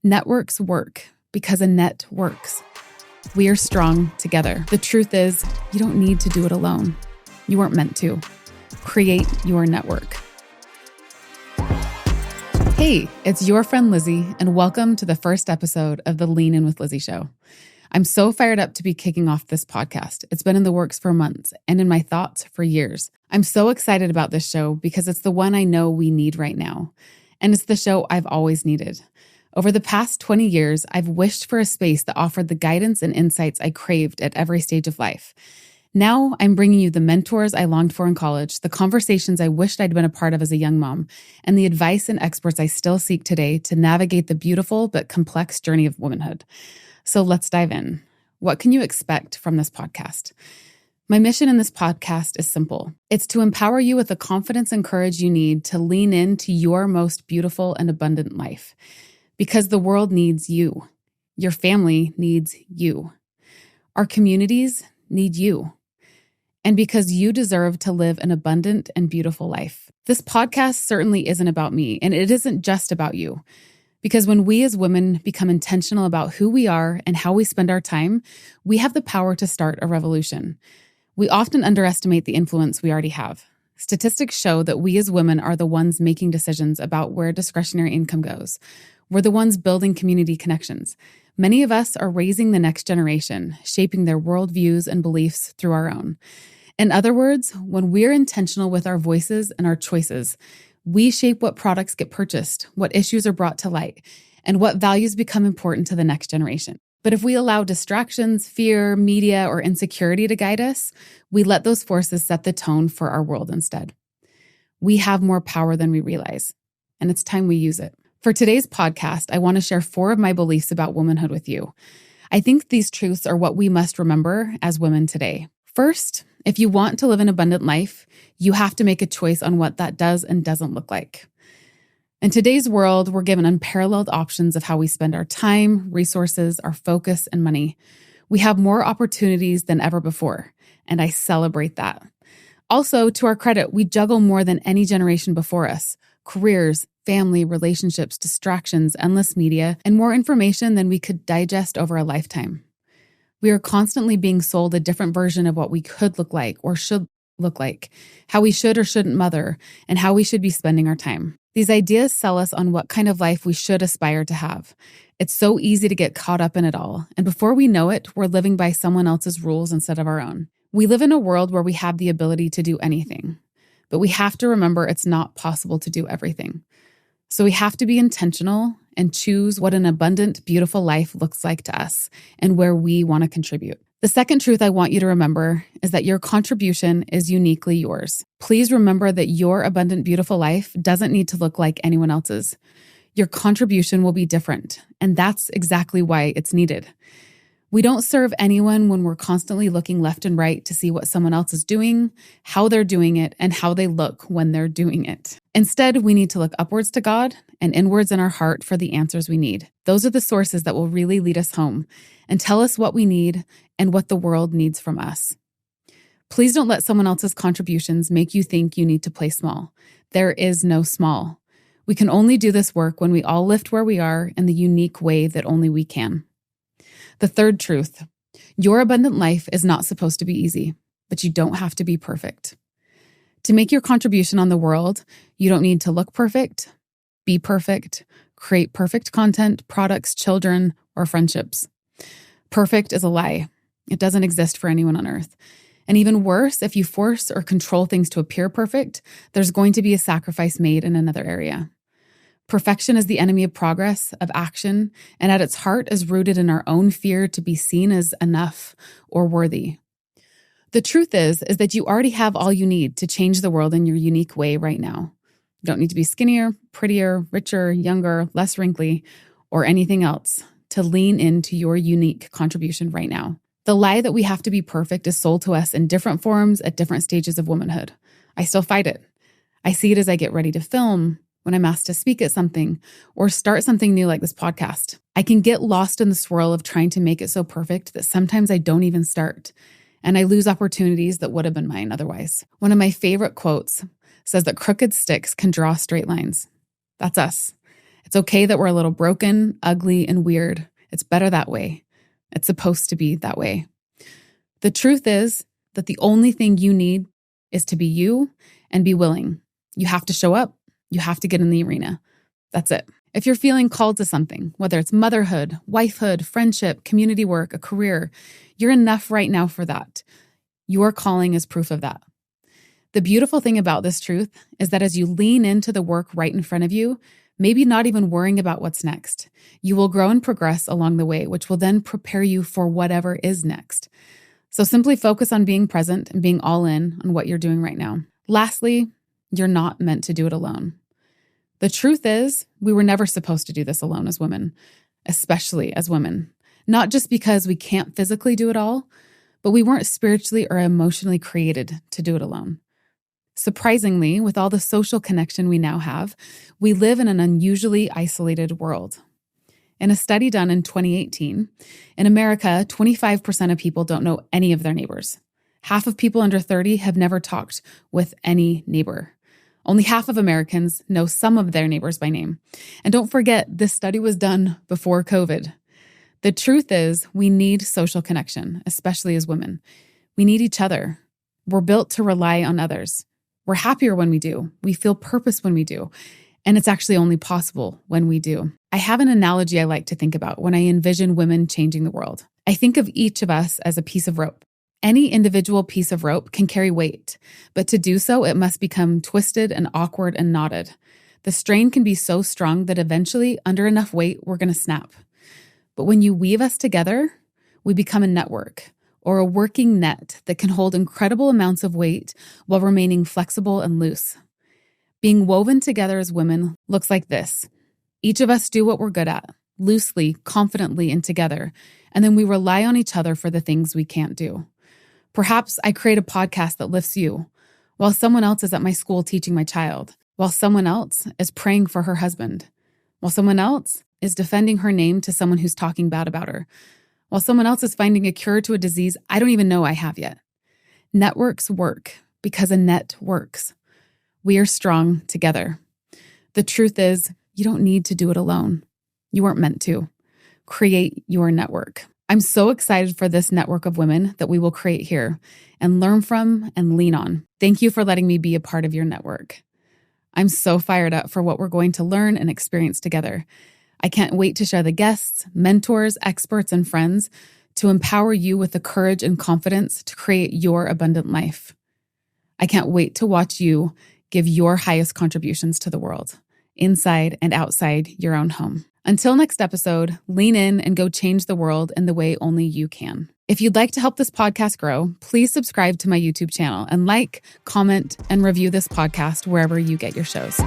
Networks work because a net works. We are strong together. The truth is, you don't need to do it alone. You weren't meant to. Create your network. Hey, it's your friend Lizzy, and welcome to the first episode of the Lean In with Lizzy show. I'm so fired up to be kicking off this podcast. It's been in the works for months and in my thoughts for years. I'm so excited about this show because it's the one I know we need right now. And it's the show I've always needed. Over the past 20 years, I've wished for a space that offered the guidance and insights I craved at every stage of life. Now I'm bringing you the mentors I longed for in college, the conversations I wished I'd been a part of as a young mom, and the advice and experts I still seek today to navigate the beautiful but complex journey of womanhood. So let's dive in. What can you expect from this podcast? My mission in this podcast is simple. It's to empower you with the confidence and courage you need to lean into your most beautiful and abundant life. Because the world needs you. Your family needs you. Our communities need you. And because you deserve to live an abundant and beautiful life. This podcast certainly isn't about me, and it isn't just about you. Because when we as women become intentional about who we are and how we spend our time, we have the power to start a revolution. We often underestimate the influence we already have. Statistics show that we as women are the ones making decisions about where discretionary income goes. We're the ones building community connections. Many of us are raising the next generation, shaping their worldviews and beliefs through our own. In other words, when we're intentional with our voices and our choices, we shape what products get purchased, what issues are brought to light, and what values become important to the next generation. But if we allow distractions, fear, media, or insecurity to guide us, we let those forces set the tone for our world instead. We have more power than we realize, and it's time we use it. For today's podcast, I want to share 4 of my beliefs about womanhood with you. I think these truths are what we must remember as women today. First, if you want to live an abundant life, you have to make a choice on what that does and doesn't look like. In today's world, we're given unparalleled options of how we spend our time, resources, our focus, and money. We have more opportunities than ever before, and I celebrate that. Also, to our credit, we juggle more than any generation before us. Careers, family, relationships, distractions, endless media, and more information than we could digest over a lifetime. We are constantly being sold a different version of what we could look like or should look like, how we should or shouldn't mother, and how we should be spending our time. These ideas sell us on what kind of life we should aspire to have. It's so easy to get caught up in it all, and before we know it, we're living by someone else's rules instead of our own. We live in a world where we have the ability to do anything, but we have to remember it's not possible to do everything. So we have to be intentional and choose what an abundant, beautiful life looks like to us and where we want to contribute. The second truth I want you to remember is that your contribution is uniquely yours. Please remember that your abundant, beautiful life doesn't need to look like anyone else's. Your contribution will be different, and that's exactly why it's needed. We don't serve anyone when we're constantly looking left and right to see what someone else is doing, how they're doing it, and how they look when they're doing it. Instead, we need to look upwards to God and inwards in our heart for the answers we need. Those are the sources that will really lead us home and tell us what we need and what the world needs from us. Please don't let someone else's contributions make you think you need to play small. There is no small. We can only do this work when we all lift where we are in the unique way that only we can. The third truth, your abundant life is not supposed to be easy, but you don't have to be perfect. To make your contribution on the world, you don't need to look perfect, be perfect, create perfect content, products, children, or friendships. Perfect is a lie. It doesn't exist for anyone on earth. And even worse, if you force or control things to appear perfect, there's going to be a sacrifice made in another area. Perfection is the enemy of progress, of action, and at its heart is rooted in our own fear to be seen as enough or worthy. The truth is that you already have all you need to change the world in your unique way right now. You don't need to be skinnier, prettier, richer, younger, less wrinkly, or anything else to lean into your unique contribution right now. The lie that we have to be perfect is sold to us in different forms at different stages of womanhood. I still fight it. I see it as I get ready to film, when I'm asked to speak at something, or start something new like this podcast. I can get lost in the swirl of trying to make it so perfect that sometimes I don't even start, and I lose opportunities that would have been mine otherwise. One of my favorite quotes says that crooked sticks can draw straight lines. That's us. It's okay that we're a little broken, ugly, and weird. It's better that way. It's supposed to be that way. The truth is that the only thing you need is to be you and be willing. You have to show up. You have to get in the arena. That's it. If you're feeling called to something, whether it's motherhood, wifehood, friendship, community work, a career, you're enough right now for that. Your calling is proof of that. The beautiful thing about this truth is that as you lean into the work right in front of you, maybe not even worrying about what's next, you will grow and progress along the way, which will then prepare you for whatever is next. So simply focus on being present and being all in on what you're doing right now. Lastly, you're not meant to do it alone. The truth is, we were never supposed to do this alone as women, especially as women. Not just because we can't physically do it all, but we weren't spiritually or emotionally created to do it alone. Surprisingly, with all the social connection we now have, we live in an unusually isolated world. In a study done in 2018, in America, 25% of people don't know any of their neighbors. Half of people under 30 have never talked with any neighbor. Only half of Americans know some of their neighbors by name. And don't forget, this study was done before COVID. The truth is, we need social connection, especially as women. We need each other. We're built to rely on others. We're happier when we do. We feel purpose when we do. And it's actually only possible when we do. I have an analogy I like to think about when I envision women changing the world. I think of each of us as a piece of rope. Any individual piece of rope can carry weight, but to do so, it must become twisted and awkward and knotted. The strain can be so strong that eventually, under enough weight, we're going to snap. But when you weave us together, we become a network or a working net that can hold incredible amounts of weight while remaining flexible and loose. Being woven together as women looks like this. Each of us do what we're good at, loosely, confidently, and together, and then we rely on each other for the things we can't do. Perhaps I create a podcast that lifts you, while someone else is at my school teaching my child, while someone else is praying for her husband, while someone else is defending her name to someone who's talking bad about her, while someone else is finding a cure to a disease I don't even know I have yet. Networks work because a net works. We are strong together. The truth is, you don't need to do it alone. You weren't meant to. Create your network. I'm so excited for this network of women that we will create here and learn from and lean on. Thank you for letting me be a part of your network. I'm so fired up for what we're going to learn and experience together. I can't wait to share the guests, mentors, experts, and friends to empower you with the courage and confidence to create your abundant life. I can't wait to watch you give your highest contributions to the world, inside and outside your own home. Until next episode, lean in and go change the world in the way only you can. If you'd like to help this podcast grow, please subscribe to my YouTube channel and like, comment, and review this podcast wherever you get your shows.